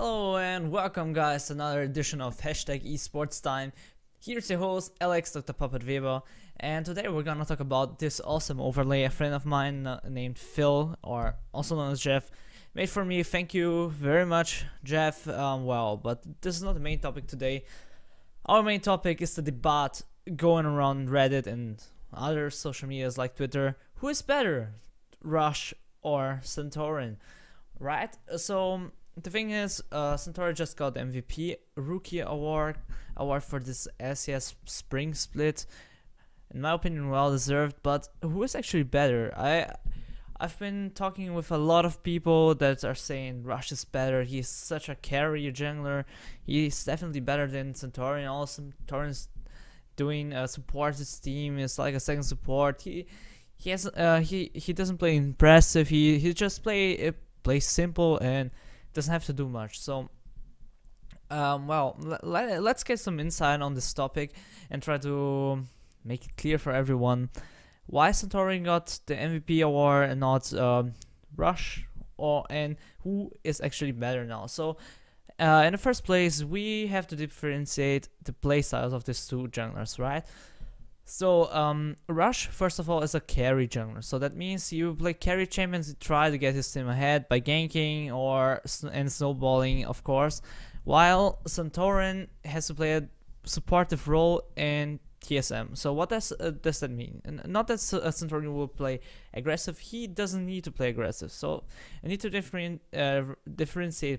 Hello and welcome guys to another edition of Hashtag Esports Time. Here's your host Alex DrPuppet Weber, and today we're gonna talk about this awesome overlay a friend of mine named Phil, or also known as Jeff, made for me. Thank you very much, Jeff. But this is not the main topic today. Our main topic is the debate going around Reddit and other social medias like Twitter. Who is better, Rush or Santorin? Right? So the thing is, Santorin just got the MVP Rookie award for this SES Spring Split. In my opinion, well deserved. But who is actually better? I've been talking with a lot of people that are saying Rush is better. He's such a carry jungler. He's definitely better than Santorin. Also, Santorin's doing support his team. It's like a second support. He doesn't play impressive. He just plays simple and doesn't have to do much. So let's get some insight on this topic and try to make it clear for everyone why Santorin got the MVP award and not Rush, and who is actually better now. So in the first place, we have to differentiate the playstyles of these two junglers, right? So Rush, first of all, is a carry jungler. So that means you play carry champions, you try to get his team ahead by ganking and snowballing, of course. While Santorin has to play a supportive role in TSM. So what does that mean? And not that Santorin will play aggressive. He doesn't need to play aggressive. So I need to differentiate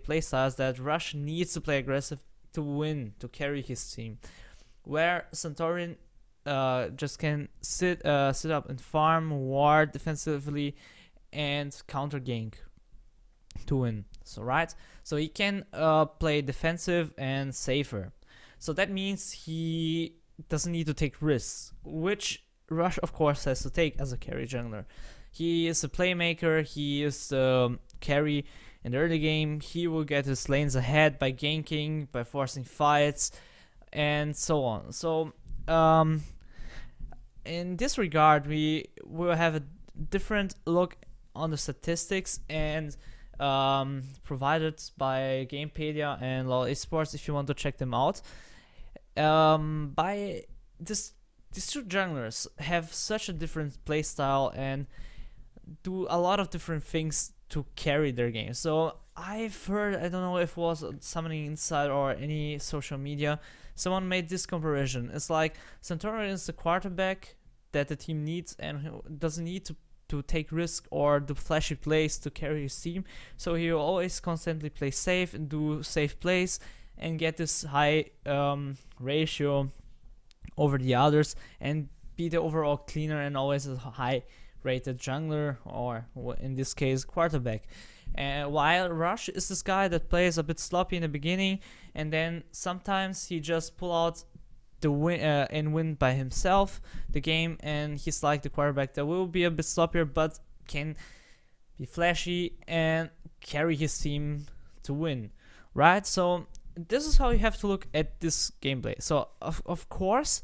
playstyles that Rush needs to play aggressive to win, to carry his team. Where Santorin just can sit up and farm, ward defensively, and counter gank to win. So he can play defensive and safer. So that means he doesn't need to take risks, which Rush of course has to take as a carry jungler. He is a playmaker. He is carry in the early game. He will get his lanes ahead by ganking, by forcing fights, and so on. So in this regard, we will have a different look on the statistics and provided by Gamepedia and LoL Esports if you want to check them out. These two junglers have such a different playstyle and do a lot of different things to carry their game. So I've heard, I don't know if it was Summoning Insight or any social media, someone made this comparison. It's like Santorin is the quarterback that the team needs and doesn't need to take risk or do flashy plays to carry his team. So he will always constantly play safe and do safe plays and get this high ratio over the others and be the overall cleaner and always a high rated jungler, or in this case quarterback. While Rush is this guy that plays a bit sloppy in the beginning, and then sometimes he just pull out the win and win by himself the game, and he's like the quarterback that will be a bit sloppier but can be flashy and carry his team to win, right? So this is how you have to look at this gameplay. So of course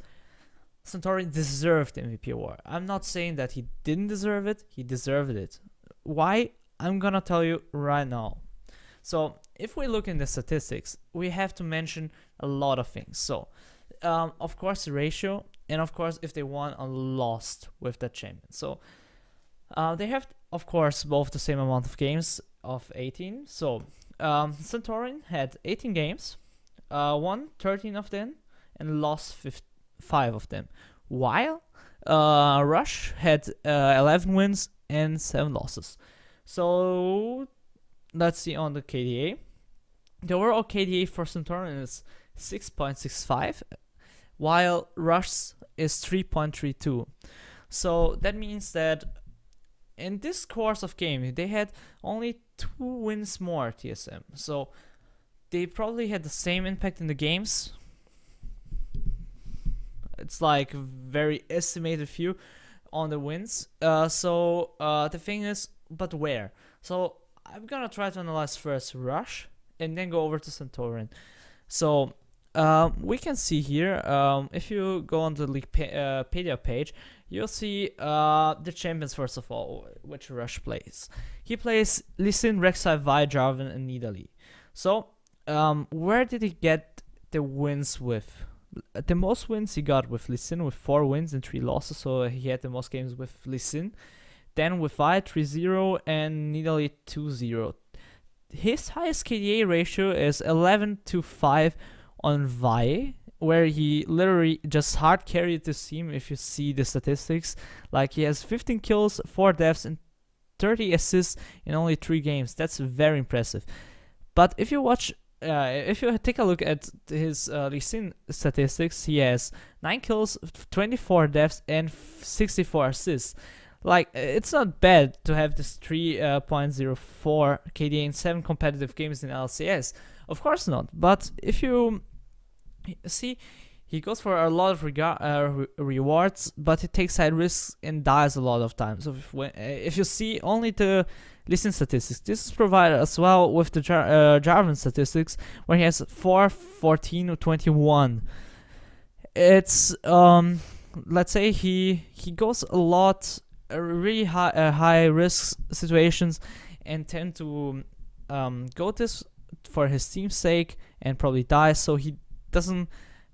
Santorin deserved the MVP award. I'm not saying that he didn't deserve it. He deserved it. Why? I'm gonna tell you right now. So if we look in the statistics, we have to mention a lot of things. So of course the ratio, and of course if they won or lost with that champion. So they have of course both the same amount of games of 18. So Santorin had 18 games, won 13 of them and lost 5 of them, while Rush had 11 wins and 7 losses. So let's see on the KDA. The overall KDA for Santorin is 6.65, while Rush is 3.32. So that means that in this course of game, they had only 2 wins more, TSM. So they probably had the same impact in the games. It's like very estimated few on the wins. The thing is, but where? So I'm gonna try to analyze first Rush and then go over to Santorin. So we can see here, if you go on the Wikipedia page, you'll see the champions first of all, which Rush plays. He plays Lee Sin, Rek'Sai, Vi, Jarvan, and Nidalee. So where did he get the wins with? The most wins he got with Lee Sin with 4 wins and 3 losses, so he had the most games with Lee Sin. Then with Vi 3-0 and Nidalee 2-0. His highest KDA ratio is 11-5 on Vi, where he literally just hard carried this team. If you see the statistics, like he has 15 kills, 4 deaths, and 30 assists in only 3 games. That's very impressive. But if you take a look at his Lee Sin statistics, he has 9 kills, 24 deaths, and 64 assists. Like, it's not bad to have this 3.04 KDA in 7 competitive games in LCS. Of course not. But if you see, he goes for a lot of rewards, but he takes high risks and dies a lot of times. So if you see only the Lee Sin statistics, this is provided as well with the Jarvan statistics, where he has 4, 14, 21. It's let's say he goes a lot really high risk situations and tend to go this for his team's sake and probably die, so he doesn't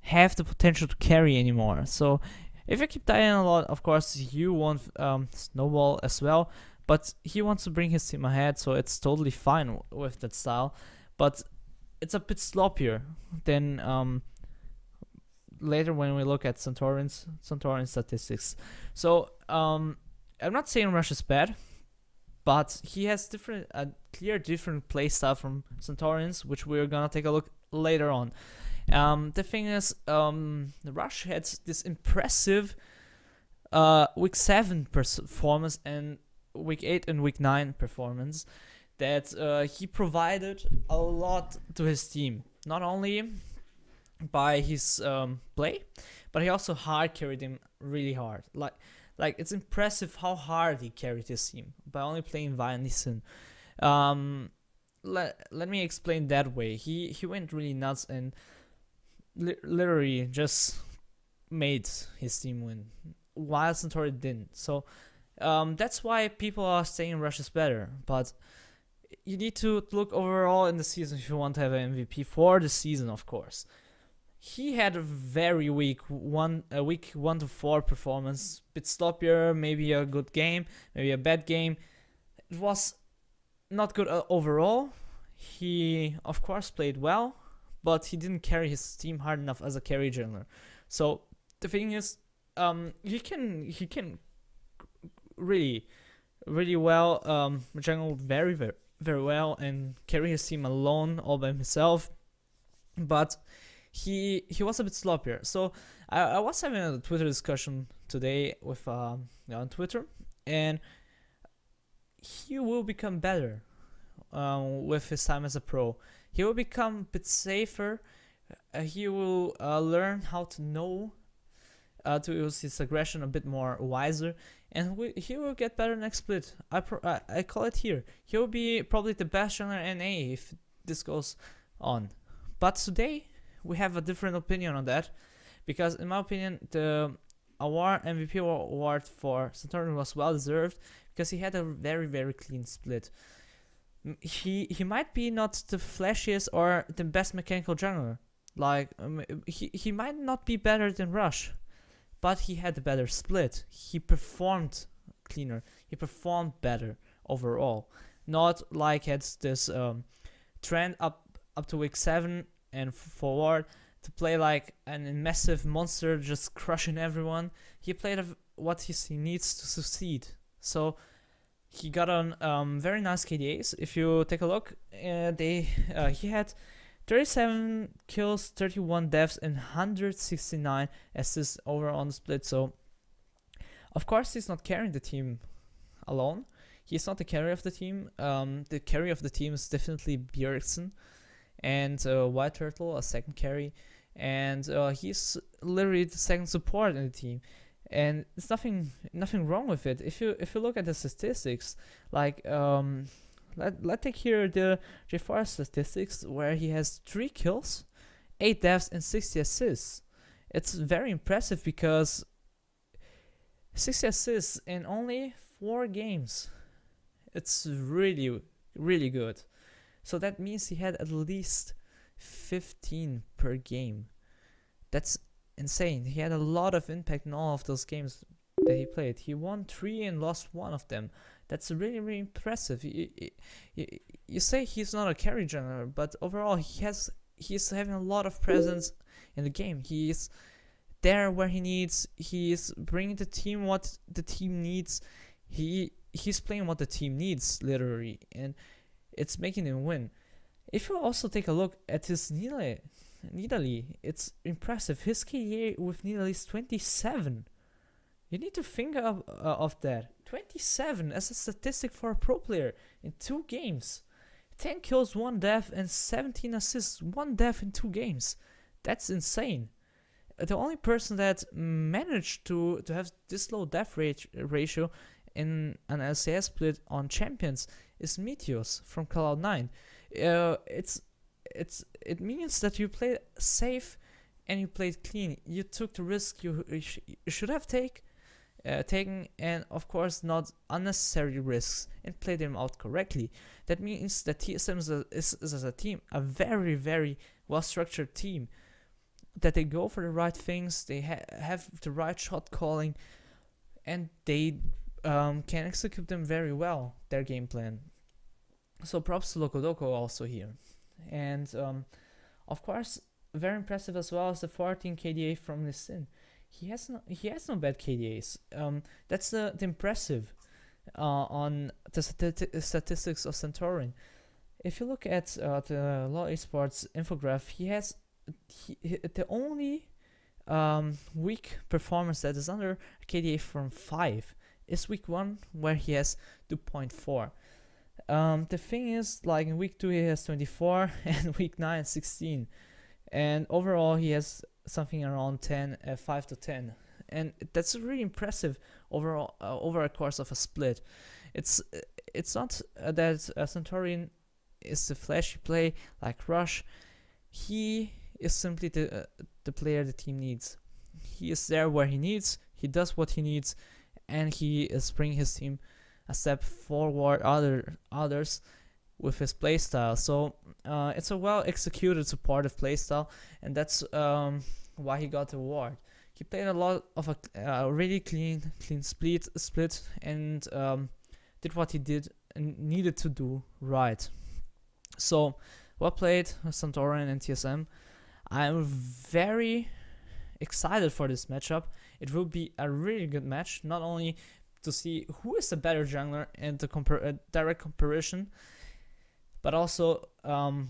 have the potential to carry anymore. So if you keep dying a lot, of course you won't snowball as well, but he wants to bring his team ahead, so it's totally fine with that style. But it's a bit sloppier than later when we look at Santorin statistics. So I'm not saying Rush is bad, but he has a clear different playstyle from Santorin's, which we're gonna take a look later on. The thing is, Rush had this impressive week 7 performance and week 8 and week 9 performance that he provided a lot to his team, not only by his play, but he also hard carried him really hard. Like it's impressive how hard he carried his team by only playing Vi and Lee Sin. Let me explain that way. He went really nuts and literally just made his team win, while Santorin didn't. So that's why people are saying Rush is better. But you need to look overall in the season if you want to have an MVP for the season, of course. He had a very weak week 1 to 4 performance, bit sloppier, maybe a good game, maybe a bad game. It was not good overall. He of course played well, but he didn't carry his team hard enough as a carry jungler. So the thing is, he can really well jungle very well and carry his team alone all by himself, but he was a bit sloppier. So I was having a Twitter discussion today with on Twitter, and he will become better with his time as a pro. He will become a bit safer. He will learn how to know to use his aggression a bit more wiser, and he will get better next split. I call it here. He will be probably the best jungler in NA if this goes on. But today we have a different opinion on that, because in my opinion the MVP award for Santorin was well deserved, because he had a very clean split. He might be not the flashiest or the best mechanical jungler, like he might not be better than Rush, but he had a better split. He performed cleaner, he performed better overall, not like had this trend up to week 7 and forward to play like a massive monster just crushing everyone. He played what he needs to succeed. So he got on very nice KDAs. If you take a look, he had 37 kills, 31 deaths, and 169 assists over on the split. So of course he's not carrying the team alone. He's not the carry of the team. The carry of the team is definitely Bjergsen and White Turtle, a second carry, and he's literally the second support in the team, and there's nothing wrong with it. If you look at the statistics, like let's take here the J4 statistics, where he has 3 kills, 8 deaths, and 60 assists. It's very impressive, because 60 assists in only 4 games. It's really good. So that means he had at least 15 per game. That's insane. He had a lot of impact in all of those games that he played. He won 3 and lost 1 of them. That's really, really impressive. You say he's not a carry jungler, but overall he's having a lot of presence in the game. He's there where he needs. He's bringing the team what the team needs. He's playing what the team needs, literally, and it's making him win. If you also take a look at his Nidalee, it's impressive. His KDA with Nidalee is 27. You need to think of that. 27 as a statistic for a pro player in 2 games. 10 kills, 1 death, and 17 assists, 1 death in 2 games. That's insane. The only person that managed to have this low death ratio in an LCS split on champions is Meteos from Cloud9. It means that you played safe and you played clean. You took the risk you should have taken, and of course not unnecessary risks, and played them out correctly. That means that TSM is as a team a very, very well structured team, that they go for the right things, they have the right shot calling, and they can execute them very well, their game plan. So props to Lokodoko also here. And of course, very impressive as well as the 14 KDA from Lissin. He has no bad KDAs. That's the impressive on the statistics of Santorin. If you look at the Law Esports infograph, he has the only weak performance that is under KDA from 5 is week 1, where he has 2.4. The thing is, like in week 2 he has 24 and week 9 16, and overall he has something around 5 to 10, and that's really impressive overall over a course of a split. It's not that Santorin is the flashy play like Rush. He is simply the player the team needs. He is there where he needs, he does what he needs, and he is bringing his team a step forward others with his playstyle. So it's a well executed supportive playstyle, and that's why he got the award. He played a lot of a really clean split, and did what he did and needed to do right. So well played, Santorin and TSM. I'm very excited for this matchup. It will be a really good match, not only to see who is the better jungler and the direct comparison, but also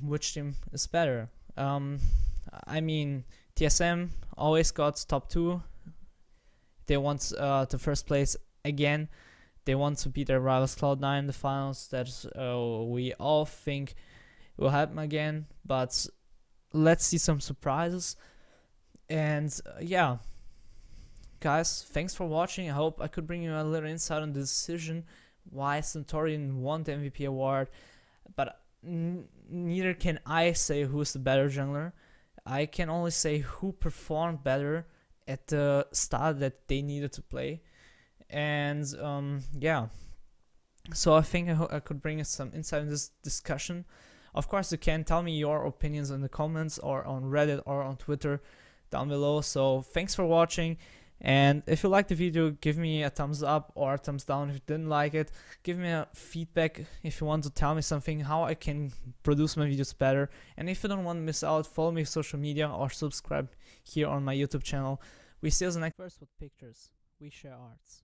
which team is better. I mean, TSM always got top 2. They want the first place again. They want to beat their rivals Cloud9 in the finals. That we all think will happen again, but let's see some surprises. And yeah, guys, thanks for watching. I hope I could bring you a little insight on the decision why Santorin won the MVP award, but neither can I say who's the better jungler. I can only say who performed better at the start that they needed to play. And yeah, so I think I could bring us some insight in this discussion. Of course, you can tell me your opinions in the comments or on Reddit or on Twitter down below. So thanks for watching, and if you liked the video, give me a thumbs up or a thumbs down. If you didn't like it, give me a feedback if you want to tell me something, how I can produce my videos better. And if you don't want to miss out, follow me on social media or subscribe here on my YouTube channel. We see you next first with pictures. We share arts.